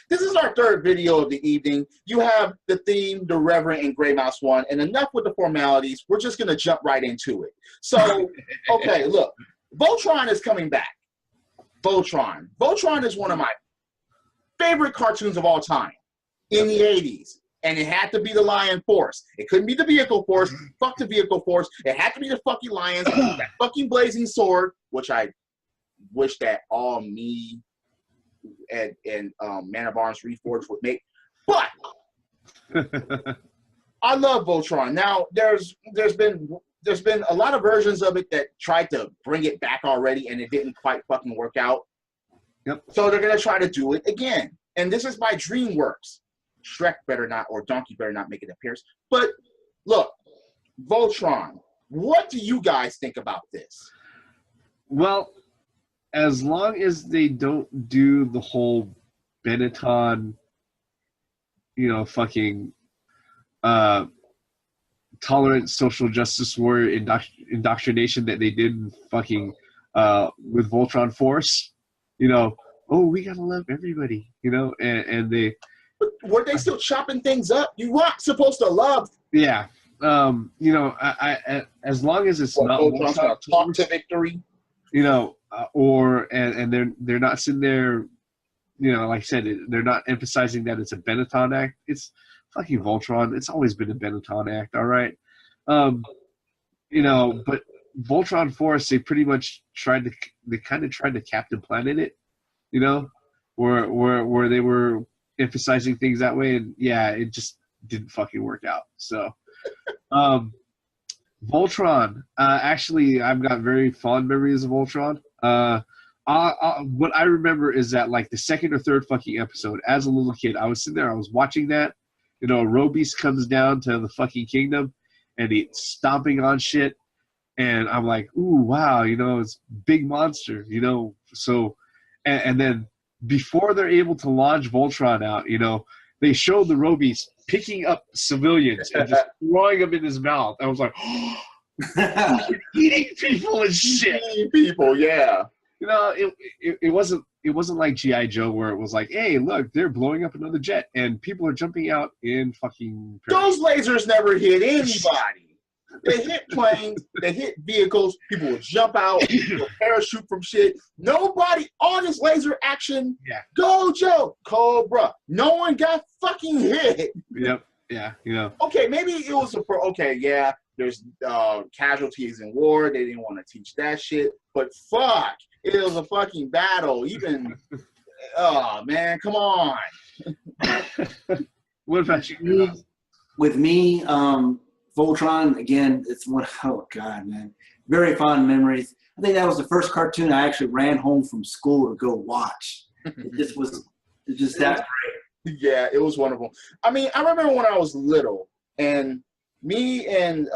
This is our third video of the evening. You have the theme, the Reverend, and Grey Mouse 1, and enough with the formalities. We're just going to jump right into it. So, okay, look. Voltron is coming back. Voltron. Voltron is one of my favorite cartoons of all time in the 80s. And it had to be the Lion Force. It couldn't be the Vehicle Force. Fuck the Vehicle Force. It had to be the fucking Lions. That fucking blazing sword, which I wish that all me and Man of Arms Reforged would make. But I love Voltron. Now there's been a lot of versions of it that tried to bring it back already, and it didn't quite fucking work out. Yep. So they're gonna try to do it again. And this is by Dreamworks. Shrek better not, or Donkey better not make an appearance. But look, Voltron, what do you guys think about this? Well, as long as they don't do the whole Benetton, fucking tolerant social justice warrior indoctrination that they did fucking with Voltron Force, oh, we gotta love everybody, and they. But were they still chopping things up? You weren't supposed to love. Yeah. I as long as it's not Voltron's talk to victory. And they're not sitting there, like I said, they're not emphasizing that it's a Benetton act. It's fucking Voltron. It's always been a Benetton act, all right? But Voltron Force, they pretty much tried to Captain Planet it, where they were emphasizing things that way, and yeah, it just didn't fucking work out. So Voltron, actually I've got very fond memories of Voltron. What I remember is that like the second or third fucking episode, as a little kid, I was sitting there, I was watching that, Robies comes down to the fucking kingdom and he's stomping on shit, and I'm like, ooh, wow, it's big monster, so and then before they're able to launch Voltron out, they show the Robies picking up civilians and just throwing them in his mouth. I was like, oh, eating people and shit. Eating people, yeah. It wasn't like G.I. Joe where it was like, hey, look, they're blowing up another jet and people are jumping out in fucking. Those lasers never hit anybody. They hit planes, they hit vehicles, people would jump out, people would parachute from shit. Nobody, all this laser action, yeah. Gojo, Cobra, no one got fucking hit. Yep, yeah, Okay, maybe it was there's casualties in war, they didn't want to teach that shit, but fuck, it was a fucking battle, even, oh man, come on. What about you? With me, Voltron, again, it's one, oh God, man. Very fond memories. I think that was the first cartoon I actually ran home from school to go watch. It just that great. Yeah, it was wonderful. I mean, I remember when I was little, and me and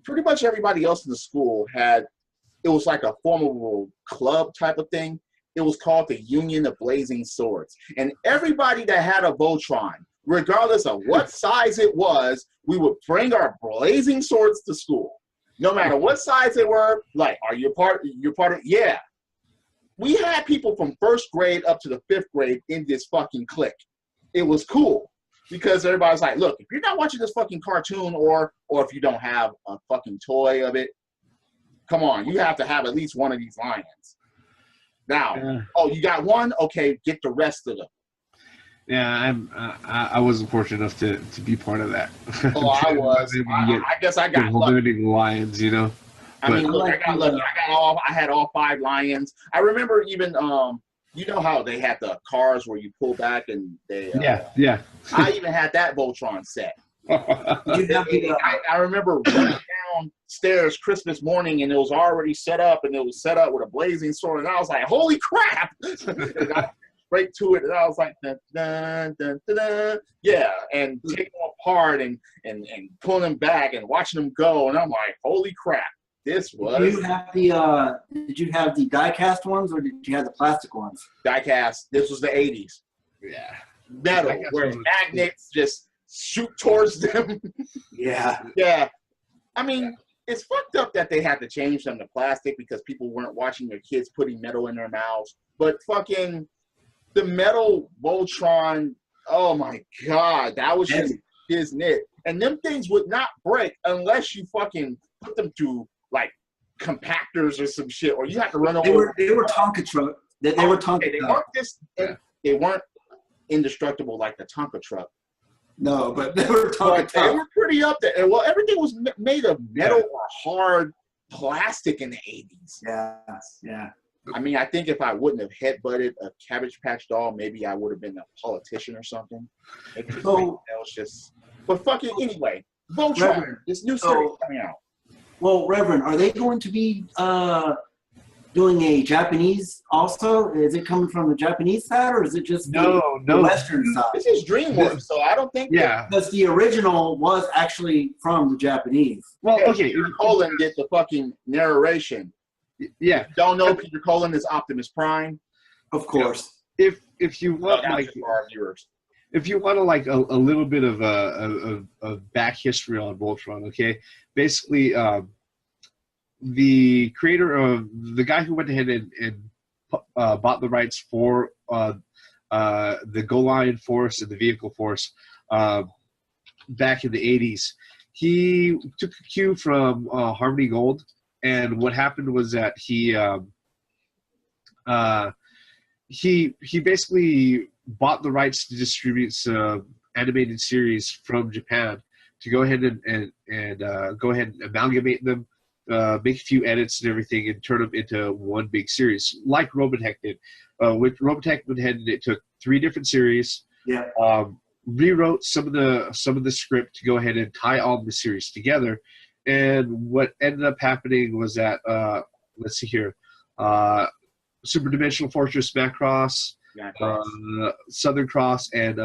pretty much everybody else in the school it was like a formal club type of thing. It was called the Union of Blazing Swords. And everybody that had a Voltron, regardless of what size it was, we would bring our blazing swords to school. No matter what size they were, like, are you part of, yeah. We had people from first grade up to the 5th grade in this fucking clique. It was cool because everybody's like, look, if you're not watching this fucking cartoon or if you don't have a fucking toy of it, come on, you have to have at least one of these lions. Now, oh, you got one? Okay, get the rest of them. Yeah, I wasn't fortunate enough to be part of that. Oh, I was. I guess I got lucky. Lions, I mean, look, I got lucky. I had all 5 lions. I remember even, how they had the cars where you pull back and they. Yeah. I even had that Voltron set. I remember running downstairs Christmas morning and it was already set up, and it was set up with a blazing sword, and I was like, holy crap! Right to it, and I was like, dun, dun, dun, dun, dun. Yeah, and taking them apart and pulling them back and watching them go, and I'm like, holy crap, this was. Did you have the die-cast ones, or did you have the plastic ones? Die-cast. This was the 80s. Yeah. Metal, where magnets just shoot towards them. Yeah. Yeah. I mean, it's fucked up that they had to change them to plastic because people weren't watching their kids putting metal in their mouths. But fucking, the metal Voltron, oh my God, that was just his knit. And them things would not break unless you fucking put them through like compactors or some shit, or you have to run over. They were Tonka truck. They were Tonka. They weren't indestructible like the Tonka truck. No, but they were Tonka. They were pretty up there. Well, everything was made of metal or hard plastic in the 80s. Yeah. I mean, I think if I wouldn't have headbutted a Cabbage Patch doll, maybe I would have been a politician or something. So, that was just. But fucking anyway, Voltron, this new series coming out. Well, Reverend, are they going to be doing a Japanese also? Is it coming from the Japanese side, or is it just the Western side? This is DreamWorks, so I don't think. Yeah, because the original was actually from the Japanese. Well, okay. Peter Cullen did the fucking narration. Yeah. Don't know Peter Cullen is Optimus Prime. Of course. If you want for our viewers. If you want to like a little bit of a back history on Voltron, okay, basically the creator of the guy who went ahead and bought the rights for the Go Lion Force and the Vehicle Force back in the 80s, he took a cue from Harmony Gold, and what happened was that he basically bought the rights to distribute some animated series from Japan to go ahead and go ahead and amalgamate them, make a few edits and everything, and turn them into one big series, like Robotech did. With Robotech went ahead and it took 3 different series, rewrote some of the script to go ahead and tie all the series together. And what ended up happening was that let's see here, Super Dimensional Fortress Macross, Southern Cross, and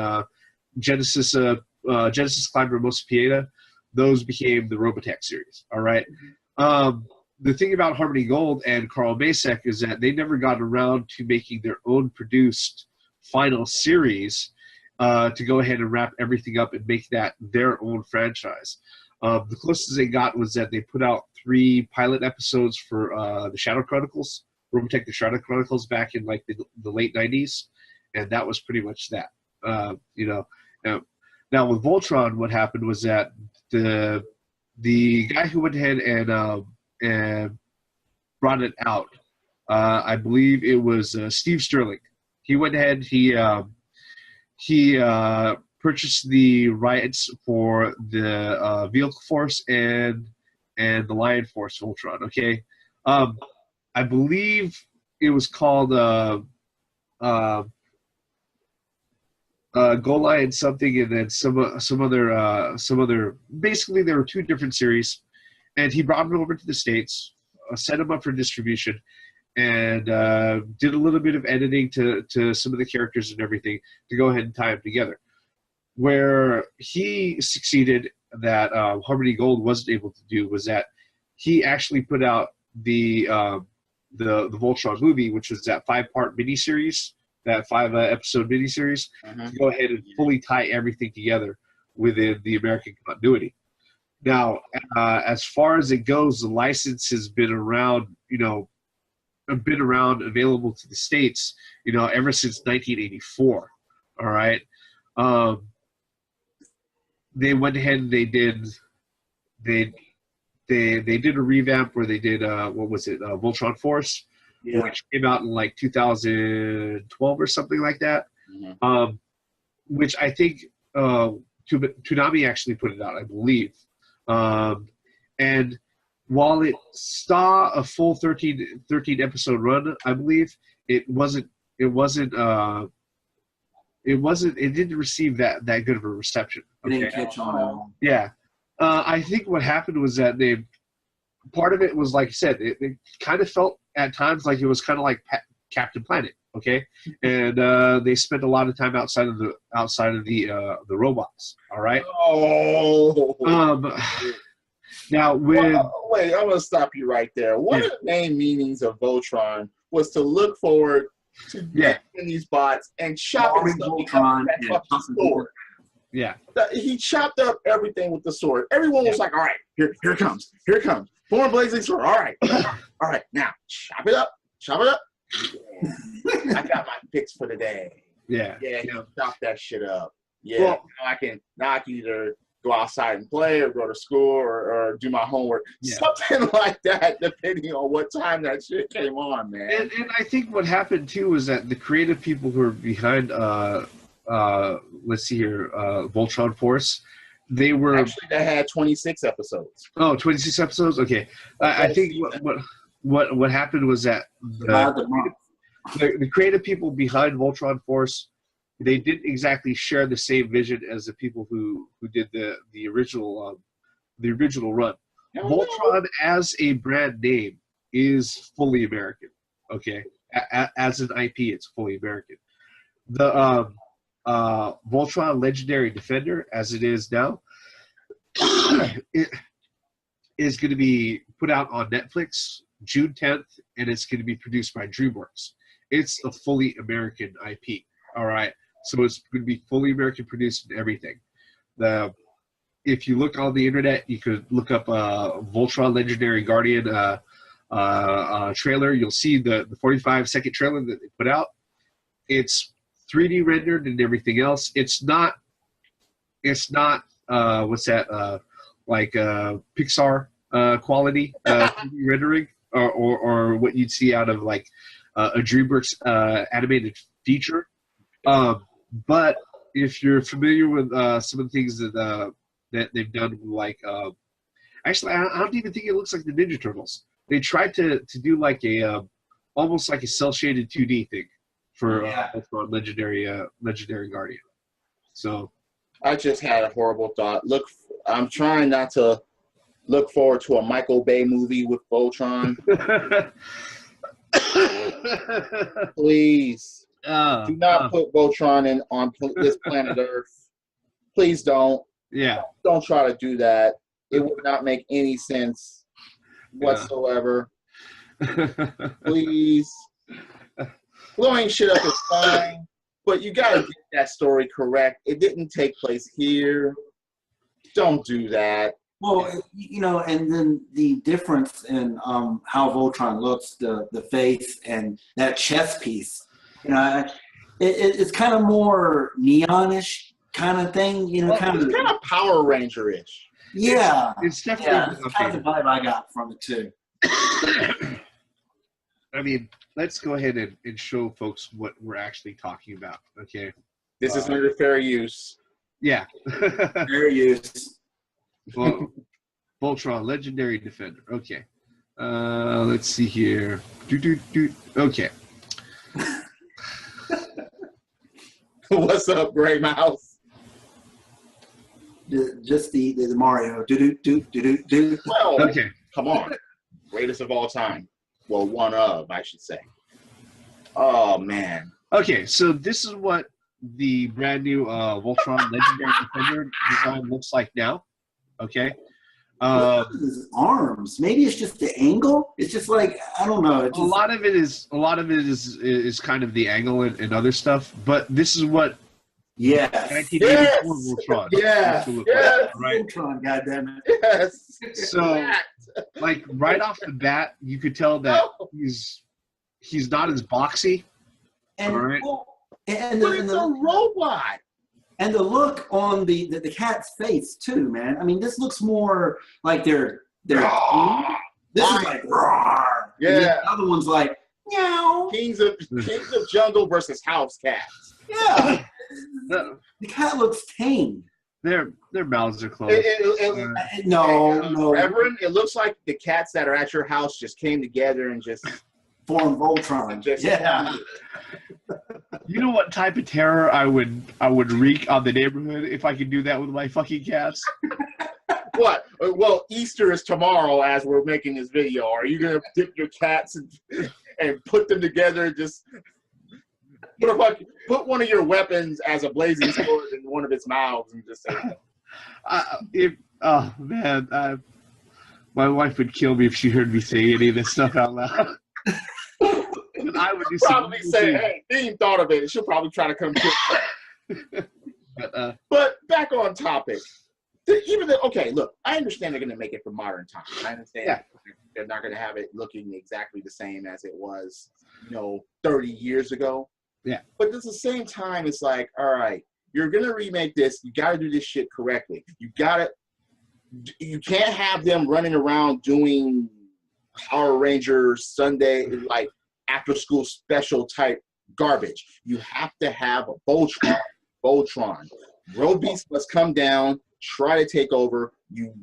Genesis Climber Mos Pieta, those became the Robotech series. All right. The thing about Harmony Gold and Carl Macek is that they never got around to making their own produced final series to go ahead and wrap everything up and make that their own franchise. The closest they got was that they put out 3 pilot episodes for the Shadow Chronicles, Robotech the Shadow Chronicles, back in like the late 90s, and that was pretty much that. Now with Voltron, what happened was that the guy who went ahead and brought it out, I believe it was Steve Sterling. He went ahead, he purchased the rights for the Vehicle Force and the Lion Force Voltron. Okay, I believe it was called Go Lion something, and then some other. Basically, there were 2 different series, and he brought them over to the States, set them up for distribution, and did a little bit of editing to some of the characters and everything to go ahead and tie them together. Where he succeeded that Harmony Gold wasn't able to do was that he actually put out the Voltron movie, which was that 5-part miniseries, that 5-episode miniseries, to go ahead and fully tie everything together within the American continuity. Now, as far as it goes, the license has been around, available to the States, ever since 1984. All right. They went ahead and they did a revamp where they did Voltron Force, which came out in like 2012 or something like that. Which I think Toonami actually put it out, I believe. And while it saw a full 13 episode run, I believe it didn't receive that good of a reception. Okay? It didn't catch on. Yeah. I think what happened was that part of it was, like I said, it kind of felt at times like it was kind of like Captain Planet, okay? And they spent a lot of time outside of the robots, all right? Oh. Now, wait, I'm going to stop you right there. One of the main meanings of Voltron was to look forward to getting these bots and chopping Voltron and fucking sword. Yeah. He chopped up everything with the sword. Everyone was like, all right, here it comes. Form blazing sword. All right. All right, now chop it up. Yeah. I got my fix for the day. Yeah. Yeah, Yeah. chop that shit up. Yeah, Well, now I can either go outside and play or go to school or do my homework. Yeah. Something like that, depending on what time that shit came on, man. And I think what happened too was that the creative people who are behind let's see here, Voltron Force, they were Actually, they had 26 episodes. Oh, 26 episodes? Okay. I think what happened was that the creative people behind Voltron Force, they didn't exactly share the same vision as the people who did the original run. Voltron as a brand name is fully American. Okay, as an IP, it's fully American. The Voltron Legendary Defender, as it is now, it is going to be put out on Netflix June 10th, and it's going to be produced by Dreamworks. It's a fully American IP. All right, so it's going to be fully American produced and everything. If you look on the internet, you could look up Voltron Legendary Guardian trailer. You'll see the 45-second trailer that they put out. It's 3D rendered and everything else. It's not what's that like Pixar quality 3D rendering or what you'd see out of like a DreamWorks animated feature. But if you're familiar with some of the things that they've done, like actually, I don't even think it looks like the Ninja Turtles. They tried to do like a almost like a cel shaded 2D thing for Legendary Guardian. So I just had a horrible thought. I'm trying not to look forward to a Michael Bay movie with Voltron. Please do not put Voltron on this planet Earth. Please don't. Yeah. Don't try to do that. It would not make any sense whatsoever. Please. Blowing shit up is fine, but you gotta get that story correct. It didn't take place here. Don't do that. Well, and then the difference in how Voltron looks, the face and that chest piece, it's kind of more neonish kind of thing, kind of Power Ranger-ish. Yeah, it's definitely it's kind of the vibe I got from it too. I mean, let's go ahead and show folks what we're actually talking about. Okay, this is under fair use. Yeah, fair use. Well, Voltron Legendary Defender. Okay, let's see here. Okay. What's up, Gray Mouse? Just the Mario. Well, okay. Come on, greatest of all time. Well, one of, I should say. Oh man. Okay, so this is what the brand new Voltron Legendary Defender design looks like now. Okay. His arms. Maybe it's just the angle. It's just like I don't know. A lot of it is kind of the angle and other stuff. But this is what. Yes. 1984 Voltron. Yes. Like, right? Voltron. Goddamn it. Yes. So, like right off the bat, you could tell that he's not as boxy. And, right? But it's a robot. And the look on the cat's face too, man. I mean, this looks more like they're this is like roar. Yeah. The other one's like meow. Kings of Jungle versus house cats. Yeah. The cat looks tame. Their mouths are closed. No. Reverend, it looks like the cats that are at your house just came together and just formed Voltron. Yeah. You know what type of terror I would wreak on the neighborhood if I could do that with my fucking cats? What? Well, Easter is tomorrow as we're making this video. Are you gonna dip your cats and put them together? Just put one of your weapons as a blazing sword in one of its mouths and just say. My wife would kill me if she heard me say any of this stuff out loud. I would do probably say, "Hey, Dean thought of it." She'll probably try to come kill me. But back on topic. Okay, look, I understand they're going to make it for modern times. I understand they're not going to have it looking exactly the same as it was, 30 years ago. Yeah. But at the same time, it's like, all right, you're going to remake this. You got to do this shit correctly. You can't have them running around doing Power Rangers Sunday, like after school special type garbage. You have to have a Voltron. Road Beast must come down, try to take over. You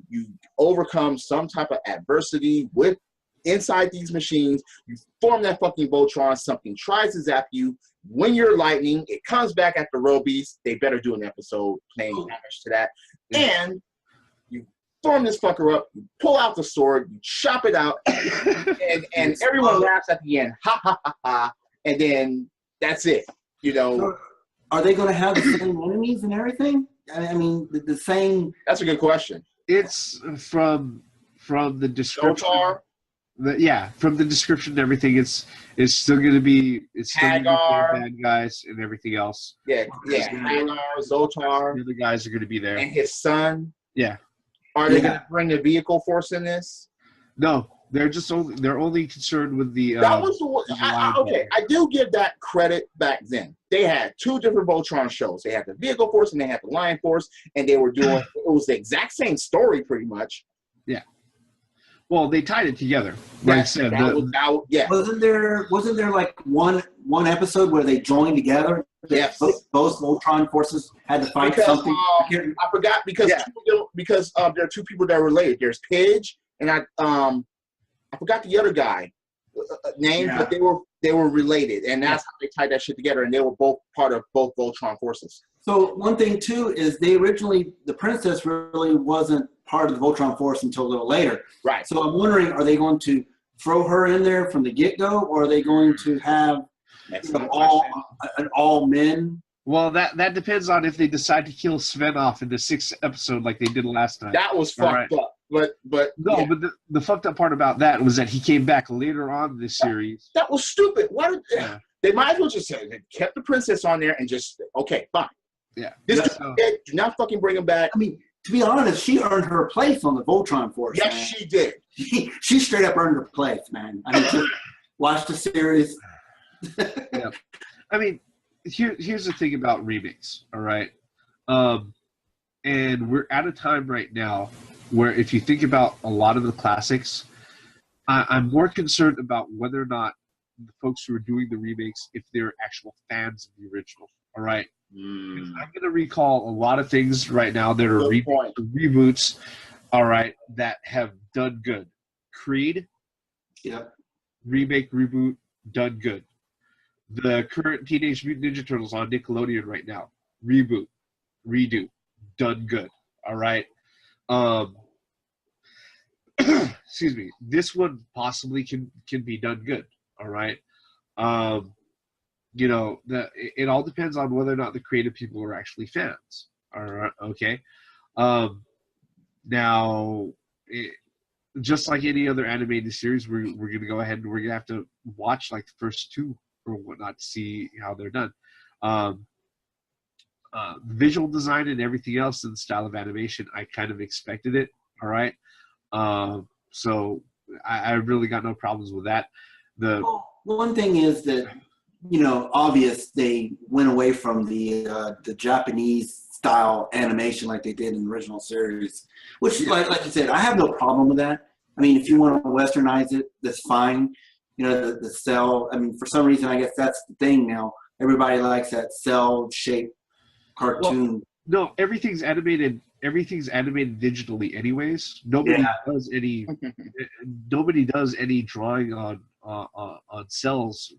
overcome some type of adversity with inside these machines. You form that fucking Voltron. Something tries to zap you. When you're lightning, it comes back after Road Beast. They better do an episode paying damage to that. And you form this fucker up. You pull out the sword. You chop it out, and everyone laughs at the end. Ha ha ha ha. And then that's it. So are they going to have the same enemies and everything? I mean, the same. That's a good question. It's from the description. Zotar? From the description and everything, it's still going to be Hagar, bad guys and everything else. Yeah, Hagar, Zotar. The other guys are going to be there, and his son. Yeah. Are they going to bring the vehicle force in this? No, they're only concerned with the. That was okay. I do give that credit back then. They had two different Voltron shows. They had the vehicle force and they had the Lion Force, and they were doing. It was the exact same story, pretty much. Yeah. Well, they tied it together. Like I said, Wasn't there like one episode where they joined together? Yes. Both Voltron forces had to fight something. I forgot because there are two people that are related. There's Pidge and I forgot the other guy name, but they were related, and that's how they tied that shit together. And they were both part of both Voltron forces. So one thing too is the princess really wasn't part of the Voltron force until a little later. Right. So I'm wondering, are they going to throw her in there from the get-go, or are they going to have all men? Well, that depends on if they decide to kill Sven off in the 6th episode like they did last time. That was fucked up. But the fucked up part about that was that he came back later on in this series. That was stupid. They might as well just say they kept the princess on there and just okay, fine. Yeah. Do not fucking bring him back. I mean, to be honest, she earned her place on the Voltron force. Yes, man. she did. She straight up earned her place, man. I mean, watch the series. Yeah. I mean, here's the thing about remakes, all right? And we're at a time right now where if you think about a lot of the classics, I'm more concerned about whether or not the folks who are doing the remakes, if they're actual fans of the original, all right? I'm going to recall a lot of things right now that are reboots, all right, that have done good. Creed, remake, reboot, done good. The current Teenage Mutant Ninja Turtles on Nickelodeon right now, reboot, redo, done good, all right? Excuse me. This one possibly can be done good, all right? It all depends on whether or not the creative people are actually fans. All right, okay. Just like any other animated series, we're going to go ahead and we're going to have to watch like the first two or whatnot to see how they're done. Visual design and everything else in the style of animation, I kind of expected it. All right. So I really got no problems with that. One thing is that, obvious they went away from the Japanese style animation like they did in the original series, which, like you said, I have no problem with that. I mean, if you want to westernize it, that's fine. The cell. I mean, for some reason, I guess that's the thing now. Everybody likes that cell-shaped cartoon. Well, no, everything's animated digitally, anyways. Nobody does any. Nobody does any drawing on cells.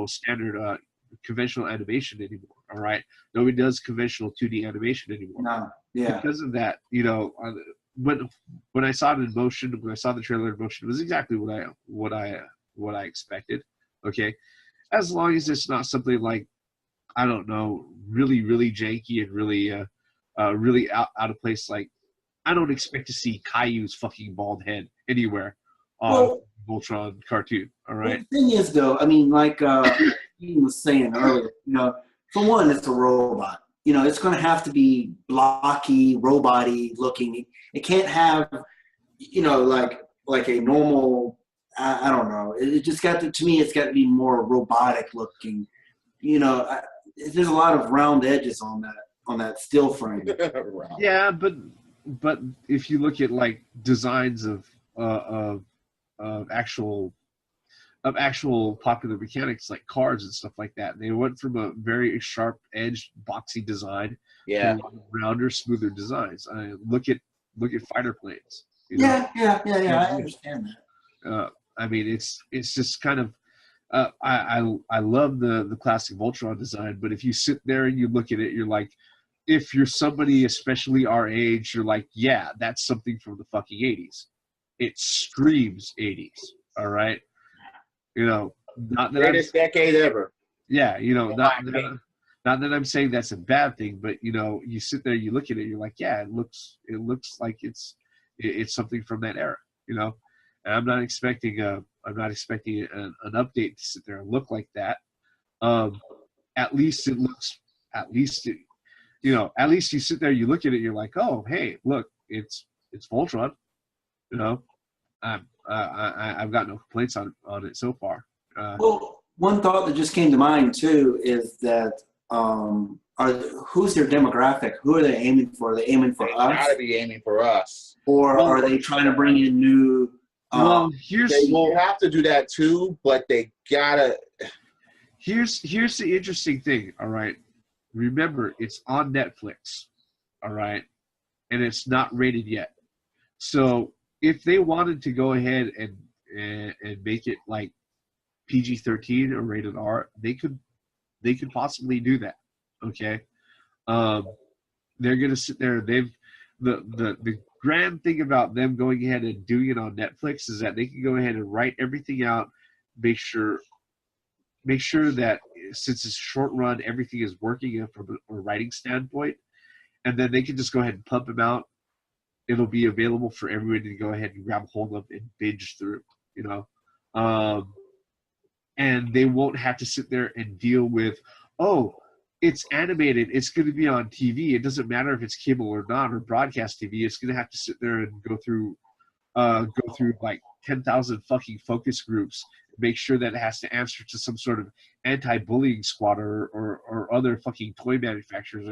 Standard conventional animation anymore. All right, nobody does conventional 2D animation anymore. No, yeah. Because of that, when I saw it in motion, when I saw the trailer in motion, it was exactly what I expected. Okay, as long as it's not something like, I don't know, really really janky and really out of place. Like, I don't expect to see Caillou's fucking bald head anywhere on Voltron cartoon. All right. The thing is, though, I mean, like Ian was saying earlier, for one, it's a robot. it's going to have to be blocky, robot-y looking. It can't have, like a normal. I don't know. It just got to me. It's got to be more robotic looking. There's a lot of round edges on that still frame. Yeah, but if you look at like designs of actual popular mechanics like cars and stuff like that, they went from a very sharp edged boxy design to rounder, smoother designs. Look at fighter planes. Yeah. I understand that. I mean, it's just kind of. I love the classic Voltron design, but if you sit there and you look at it, you're like, if you're somebody especially our age, you're like, yeah, that's something from the fucking 80s. It screams 80s. All right, not that greatest decade ever. Yeah, not that I'm saying that's a bad thing, but you sit there, you look at it, you're like, yeah, it looks like it's something from that era. And I'm not expecting an update to sit there and look like that. At least you sit there, you look at it, you're like, oh, hey, look, it's Voltron. I've got no complaints on it so far. Well, one thought that just came to mind too is that who's their demographic? Who are they aiming for? Are they aiming for us? They gotta be aiming for us. Or are they trying to bring in new? They will have to do that too, but they gotta. Here's the interesting thing. All right, remember it's on Netflix. All right, and it's not rated yet. So if they wanted to go ahead and make it like PG-13 or rated R, they could possibly do that. Okay, they're gonna sit there. The grand thing about them going ahead and doing it on Netflix is that they can go ahead and write everything out, make sure that since it's short run, everything is working from a writing standpoint, and then they can just go ahead and pump them out. It'll be available for everyone to go ahead and grab hold of and binge through, and they won't have to sit there and deal with, oh, it's animated, it's going to be on TV. It doesn't matter if it's cable or not, or broadcast TV. It's going to have to sit there and go through like 10,000 fucking focus groups, make sure that it has to answer to some sort of anti-bullying squad or other fucking toy manufacturers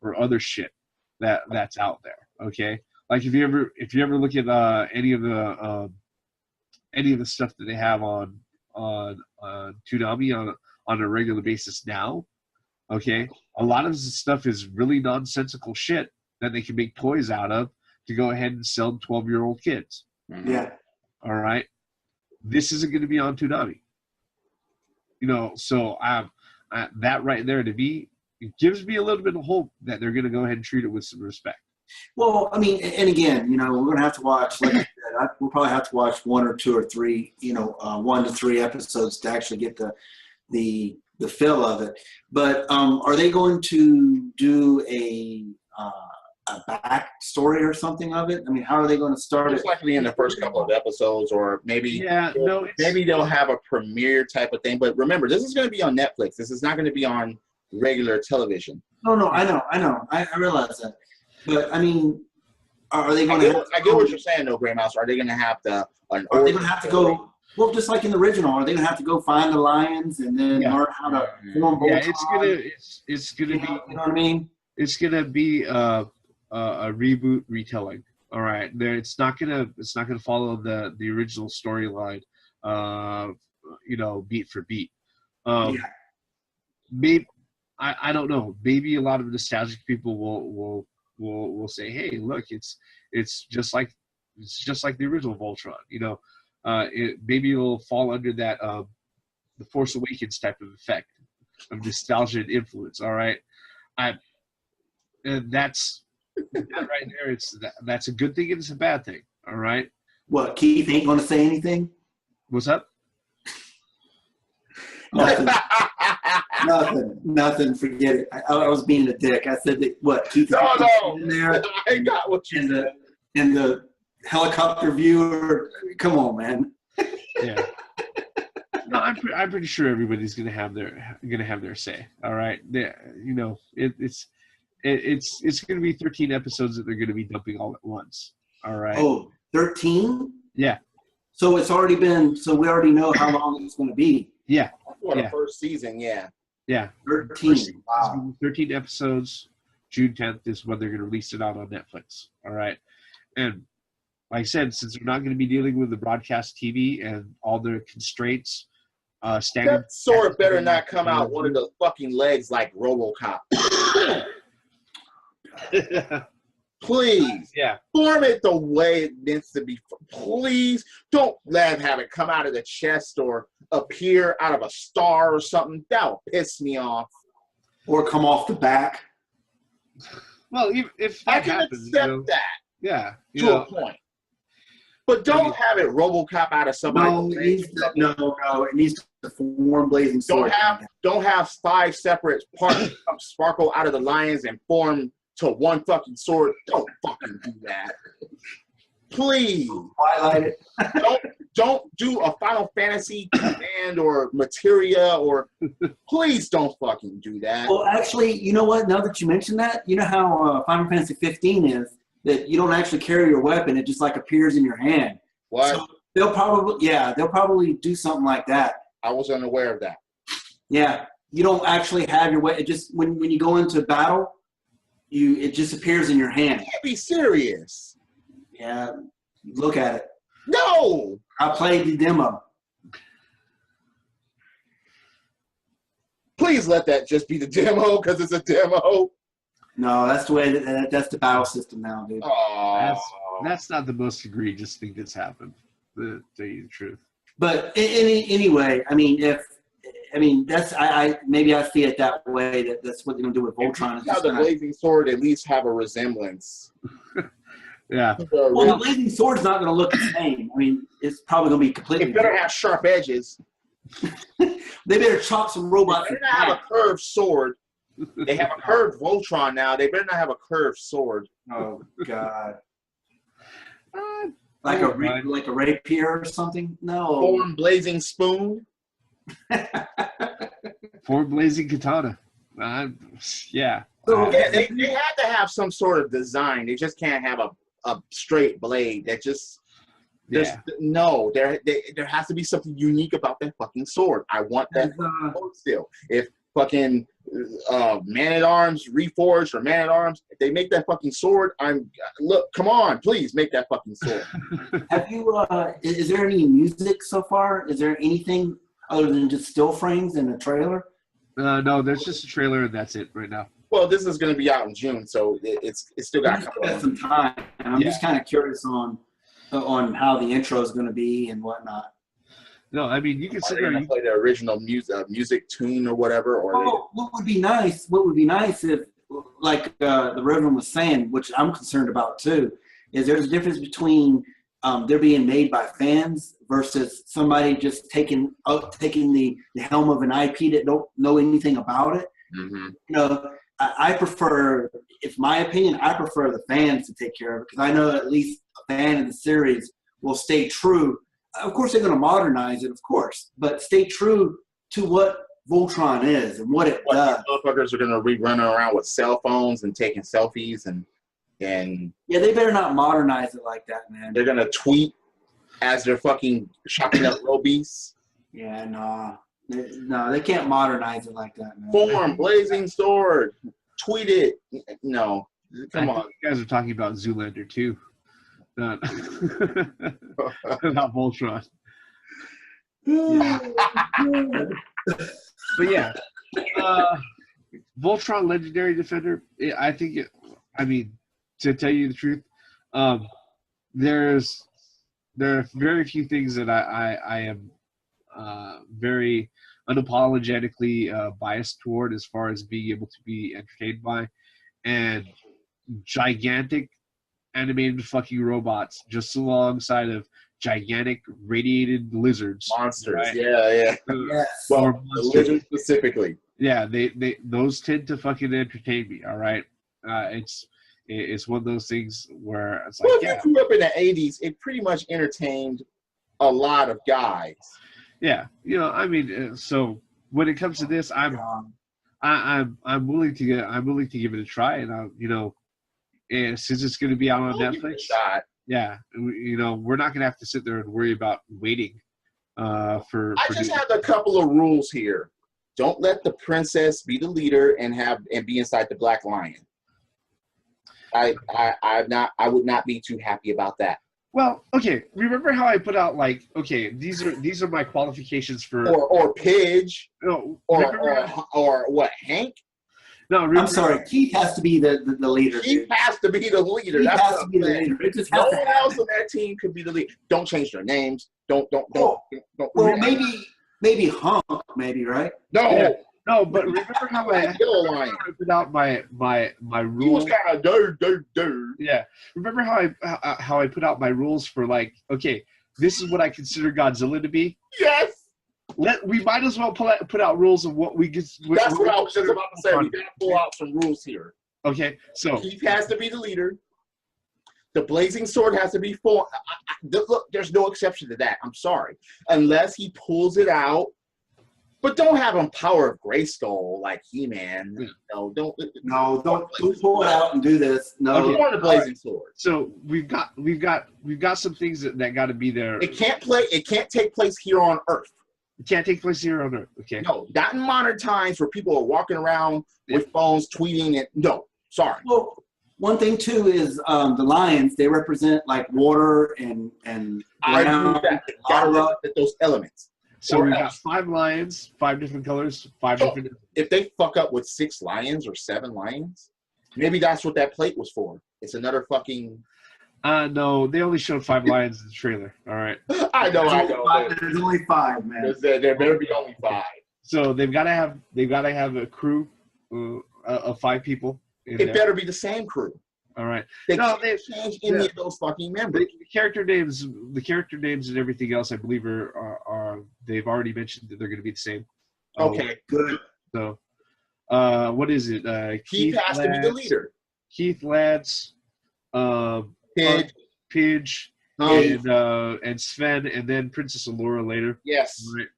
or other shit that's out there. Okay, like if you ever look at any of the stuff that they have on Toonami on a regular basis now. Okay, a lot of this stuff is really nonsensical shit that they can make toys out of to go ahead and sell to 12-year-old kids. Yeah. All right. This isn't going to be on Toonami. So that right there to me, it gives me a little bit of hope that they're going to go ahead and treat it with some respect. Well, I mean, and again, we're going to have to watch, like I said, we'll probably have to watch 1 or 2 or 3, 1 to 3 episodes to actually get the feel of it. But are they going to do a backstory or something of it? I mean, how are they going to start Most likely in the first couple of episodes, or maybe maybe they'll have a premiere type of thing. But remember, this is going to be on Netflix. This is not going to be on regular television. No, I know. I realize that. But I mean, are they going to? I get what you're saying, though, Grey Mouse. Are they going to have to? Are they going to have to go? Well, just like in the original, are they going to have to go find the lions and then learn how to form Voltron? Yeah, it's gonna be. You know what I mean? It's gonna be a reboot retelling. All right, it's not gonna follow the original storyline, beat for beat. Maybe I don't know. Maybe a lot of nostalgic people will say, hey, look, it's just like the original Voltron. Maybe it'll fall under that the Force Awakens type of effect of nostalgia and influence. All right, and that's that right there. That's a good thing and it's a bad thing. All right. What, Keith ain't going to say anything? What's up? Nothing. Forget it. I was being a dick. I said that. What, Keith? No. In there. I got what you said. In the helicopter view. Come on, man. Yeah. No, I'm pretty sure everybody's gonna have their say. All right. It's It's going to be 13 episodes that they're going to be dumping all at once. All right. Oh, 13? Yeah. So it's already been. So we already know how long it's going to be. Yeah. For the first season, yeah. Yeah. 13. Wow. 13 episodes. June 10th is when they're going to release it out on Netflix. All right. And like I said, since they're not going to be dealing with the broadcast TV and all their constraints, standard. That sword better not come out one of the fucking legs like RoboCop. Please. Yeah. Form it the way it needs to be. Please don't let him have it come out of the chest or appear out of a star or something. That'll piss me off. Or come off the back. Well, if that I can happens, accept that. Yeah. To a point. But don't have it RoboCop out of somebody's leg. No, it needs to form blazing sword. Don't have 5 separate parts sparkle out of the lions and form to one fucking sword. Don't fucking do that. Please. Highlight it. Don't do a Final Fantasy command or materia or please don't fucking do that. Well, actually, you know what? Now that you mention that, you know how Final Fantasy 15 is that you don't actually carry your weapon; it just like appears in your hand. What? So they'll probably do something like that. I was unaware of that. Yeah, you don't actually have your weapon. It just when you go into battle, it just appears in your hand. You can't be serious. Yeah, look at it. No. I played the demo. Please let that just be the demo because it's a demo. No, that's the way that's the battle system now, dude. That's not the most egregious thing that's happened. To tell you the truth. But anyway, I mean, that's maybe I see it that way. That's what they're gonna do with Voltron. How the blazing sword at least have a resemblance. Yeah. Well, the blazing sword's not gonna look the same. I mean, it's probably gonna be completely. It better have sharp edges. They better chop some robots. They better not have a curved sword. They have a curved Voltron now. They better not have a curved sword. Oh God. Like a rapier or something? No. Form blazing spoon. Form blazing katana. Yeah. So, they had to have some sort of design. They just can't have a straight blade. That just there has to be something unique about that fucking sword. I want that sword still. If fucking Man-at-Arms Reforged or Man-at-Arms, if they make that fucking sword, come on, please make that fucking sword. Have you is there any music so far? Is there anything other than just still frames in the trailer? No, there's just a trailer and that's it right now. Well, this is going to be out in June, so it's still got some time. And I'm just kind of curious on how the intro is going to be and whatnot. No, I mean you can sit there and play the original music tune or whatever. Or what would be nice? What would be nice if, like the Reverend was saying, which I'm concerned about too, is there's a difference between they're being made by fans versus somebody just taking the helm of an IP that don't know anything about it. Mm-hmm. You know, I prefer, if my opinion, I prefer the fans to take care of it because I know at least a fan of the series will stay true. Of course, they're going to modernize it, of course, but stay true to what Voltron is and what it does. Motherfuckers are going to be running around with cell phones and taking selfies and yeah, they better not modernize it like that, man. They're going to tweet as they're fucking chopping up robies. Yeah, no, they can't modernize it like that, man. Form blazing sword, tweet it. No, come on. You guys are talking about Zoolander too. Not Voltron. Yeah. But yeah, Voltron Legendary Defender. I think to tell you the truth, there are very few things that I am very unapologetically biased toward as far as being able to be entertained by, and gigantic animated fucking robots just alongside of gigantic radiated lizards. Monsters, Yes. right? Yeah. Well, the lizards specifically. Yeah, those tend to fucking entertain me, all right? It's one of those things where it's like, well, if you grew up in the 80s, it pretty much entertained a lot of guys. Yeah, so when it comes to this, I'm I'm willing to give it a try, and and since it's going to be out on Netflix, yeah, we're not going to have to sit there and worry about waiting. I just have a couple of rules here. Don't let the princess be the leader and be inside the Black Lion. I would not be too happy about that. Well, okay. Remember how I put out these are my qualifications for or Pidge or what, Hank? No, I'm sorry. Keith has to be the leader. Keith has to be the leader. Keith has to be the leader. No one else on that team could be the leader. Don't change their names. Don't. Well, maybe Hunk, right? No. Yeah. No, but remember how I put out my rules? He was kind of dude. Yeah. Remember how I put out my rules for okay, this is what I consider Godzilla to be? Yes. We might as well put out rules of what we get. That's what I was just about to say. We got to pull out some rules here. Okay, so Keith has to be the leader. The blazing sword has to be look, there's no exception to that. I'm sorry. Unless he pulls it out. But don't have him power of Grayskull like He-Man. No, don't pull it out and do this. No, okay. Want the blazing sword. So we've got some things that got to be there. It can't take place here on Earth. It can't take place here on Earth. Okay. No, not in modern times where people are walking around with phones, tweeting it. No, sorry. Well, one thing too is the lions. They represent like water and ground. Gotta look at those elements. So we got 5 lions, 5 different colors, 5 different. If they fuck up with 6 lions or 7 lions, maybe that's what that plate was for. It's another fucking. No, they only showed 5 lions in the trailer. All right. I know. There's only 5, man. There better be only 5. So they've got to have a crew of 5 people. It better be the same crew. All right. They can't change any of those fucking members. The character names and everything else, I believe, are they've already mentioned that they're going to be the same. Okay, good. So, what is it? Keith has to be the leader. Keith, Lance, Pidge, and Sven, and then Princess Allura later. Yes. Right.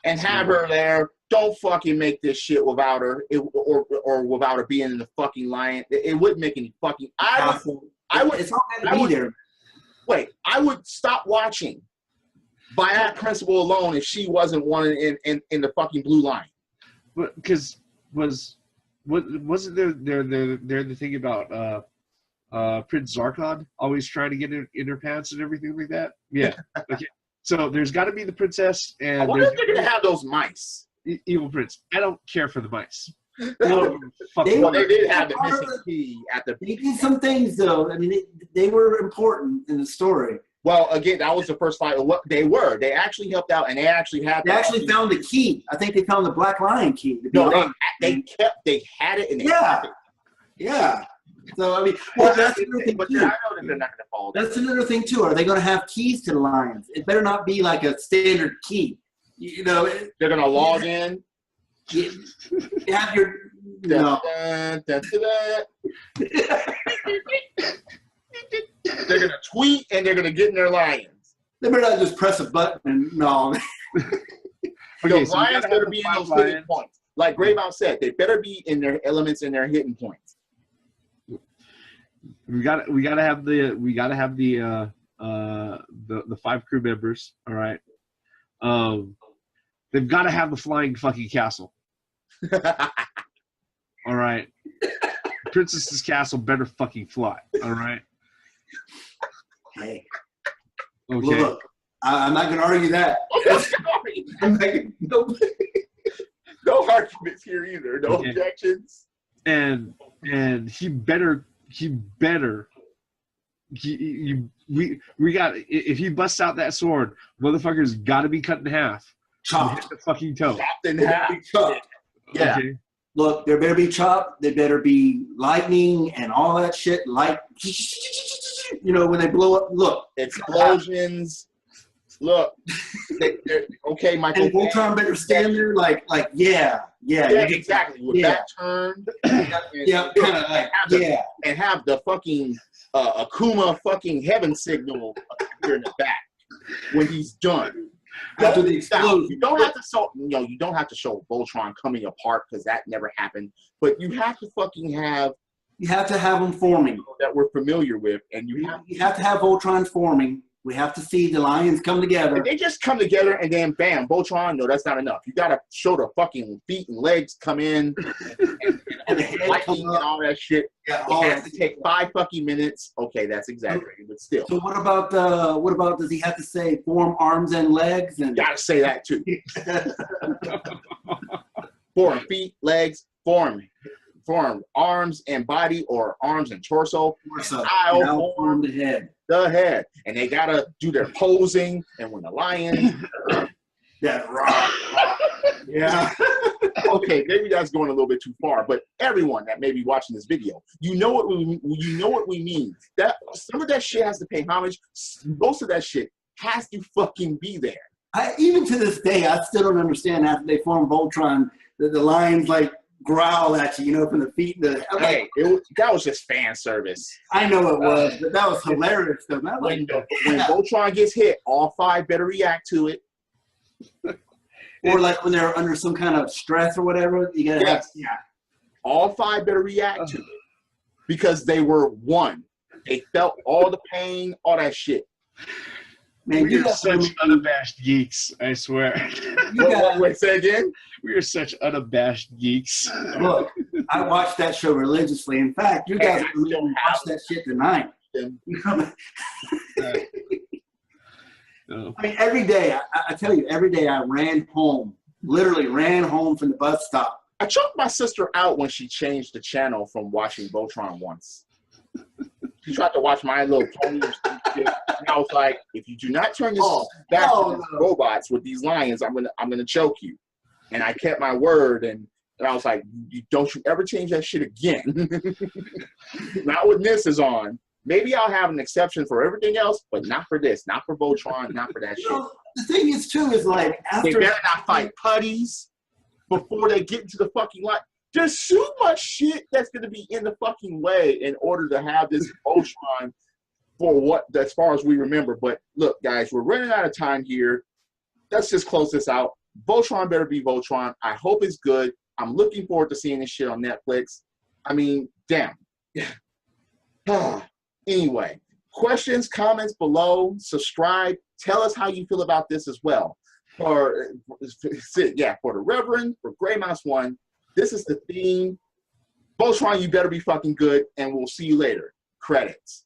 And have her there. Don't fucking make this shit without her, or without her being in the fucking lion. It wouldn't make any fucking. I would be there. Wait, I would stop watching by that principle alone if she wasn't one in the fucking blue line. But because wasn't there the thing about Prince Zarkon always trying to get in her pants and everything like that? Yeah. Okay. So there's got to be the princess, and I wonder if they're gonna have those mice. Evil Prince. I don't care for the mice. They did have the missing key at the. They did some things though. I mean, they were important in the story. Well, again, that was the first fight. What they were, they actually helped out, and they actually had. They actually found the key. I think they found the Black Lion key. No, they had it, and they kept it. Yeah. So I mean, that's another thing. But I know that they're not going to follow. That's another thing too. Are they going to have keys to the lions? It better not be like a standard key. They're going to log in. You have your. No. They're going to tweet and they're going to get in their lions. They better not just press a button and no. Okay, so lions better be in those hitting points. Like Graybound said, they better be in their elements and their hitting points. We got to have the 5 crew members. All right. They've got to have the flying fucking castle. All right. Princess's castle better fucking fly. All right. Hey. Okay. Look, I'm not going to argue that. No arguments here either. No objections. And we got, if he busts out that sword, motherfucker's got to be cut in half. Chopped. Hit the fucking toe. Chopped in half. Yeah. Okay. Look, there better be chopped. There better be lightning and all that shit. Like, when they blow up. Look. Explosions. Look. Okay, Michael. And Voltron better stand there yeah, exactly. With that turned. Kind of like, and have the fucking Akuma fucking heaven signal appear in the back when he's done. After the explosion. You don't have to show, you don't have to show Voltron coming apart because that never happened. But you have to fucking have. You have to have them forming that we're familiar with, and you have to have Voltron forming. We have to see the lions come together. If they just come together and then bam, Voltron. No, that's not enough. You got to show the fucking feet and legs come in, and the head and all that shit. Yeah, it has to take 5 fucking minutes. Okay, that's exaggerated, but still. So what about does he have to say form arms and legs? And got to say that too. Form feet, legs, form arms and body, or arms and torso. Form the head. The head. And they got to do their posing. And when the lion. That rock. Yeah. Okay, maybe that's going a little bit too far. But everyone that may be watching this video, you know what we mean. That some of that shit has to pay homage. Most of that shit has to fucking be there. Even to this day, I still don't understand after they form Voltron that the lions like growl at you, from the feet. That was just fan service. I know it was, but that was hilarious though. When Voltron gets hit, all 5 better react to it. Or like when they're under some kind of stress or whatever, you gotta all 5 better react to it because they were one. They felt all the pain, all that shit. Man, we are such unabashed geeks, I swear. Wait, say again? We are such unabashed geeks. Look, I watched that show religiously. In fact, you guys will watch that shit tonight. I mean, every day, I tell you, every day I ran home, literally ran home from the bus stop. I choked my sister out when she changed the channel from watching Voltron once. She tried to watch My Little Pony or some shit, and I was like, "If you do not turn this back to these robots with these lions, I'm gonna choke you." And I kept my word, and I was like, "Don't you ever change that shit again?" Not when this is on. Maybe I'll have an exception for everything else, but not for this, not for Voltron, not for that shit. The thing is, too, is like after they better not fight putties before they get into the fucking line. There's so much shit that's going to be in the fucking way in order to have this Voltron for as far as we remember. But look, guys, we're running out of time here. Let's just close this out. Voltron better be Voltron. I hope it's good. I'm looking forward to seeing this shit on Netflix. I mean, damn. Anyway, questions, comments below. Subscribe. Tell us how you feel about this as well. For the Reverend, for Grey Mouse 1. This is the theme. Voltron, you better be fucking good, and we'll see you later. Credits.